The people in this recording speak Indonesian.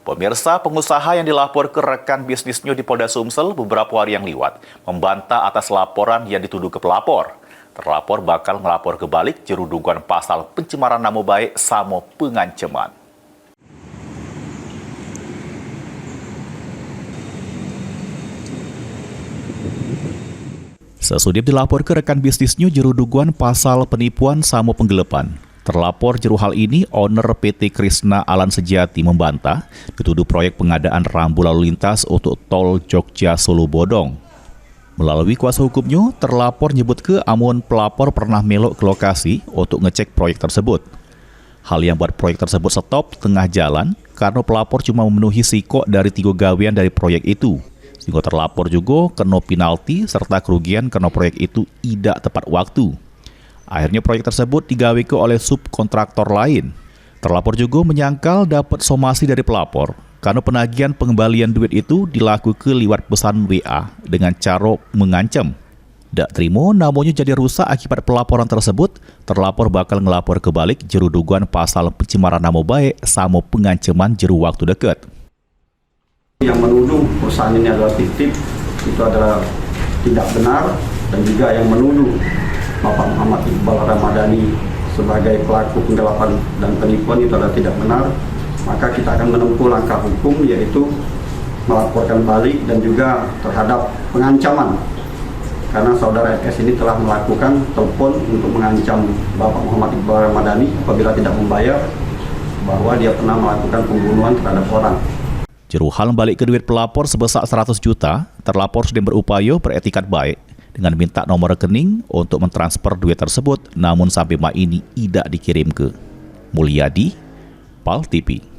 Pemirsa, pengusaha yang dilapor ke rekan bisnisnya di Polda Sumsel beberapa hari yang lewat membantah atas laporan yang dituduh ke pelapor. Terlapor bakal melapor kebalik juru dugaan pasal pencemaran nama baik sama pengancaman. Sesudip dilapor ke rekan bisnisnya juru dugaan pasal penipuan sama penggelapan. Terlapor juru hal ini, owner PT Krishna Alan Sejati membantah dituduh proyek pengadaan rambu lalu lintas untuk tol Jogja Solo Bodong. Melalui kuasa hukumnya, terlapor nyebut ke amun pelapor pernah melok ke lokasi untuk ngecek proyek tersebut. Hal yang buat proyek tersebut stop tengah jalan karena pelapor cuma memenuhi sikok dari 3 gawean dari proyek itu. Sehingga terlapor juga kena penalti serta kerugian karena proyek itu tidak tepat waktu. Akhirnya proyek tersebut digawe oleh subkontraktor lain. Terlapor juga menyangkal dapat somasi dari pelapor karena penagihan pengembalian duit itu dilakukan lewat pesan WA dengan cara mengancam. Tak terima namanya jadi rusak akibat pelaporan tersebut, terlapor bakal ngelapor kebalik juru dugaan pasal pencemaran nama baik sama pengancaman juru waktu dekat. Yang menuduh perusahaan ini adalah fiktif itu adalah tidak benar, dan juga yang menuduh Bapak Muhammad Iqbal Ramadhani sebagai pelaku penggelapan dan penipuan itu adalah tidak benar. Maka kita akan menempuh langkah hukum, yaitu melaporkan balik dan juga terhadap pengancaman. Karena saudara FS ini telah melakukan telepon untuk mengancam Bapak Muhammad Iqbal Ramadhani apabila tidak membayar, bahwa dia pernah melakukan pembunuhan terhadap orang. Juru hal balik ke duit pelapor sebesar 100 juta, terlapor sudah berupaya beretikat baik dengan minta nomor rekening untuk mentransfer duit tersebut, namun sampai mak ini tidak dikirim ke Mulyadi, PAL TV.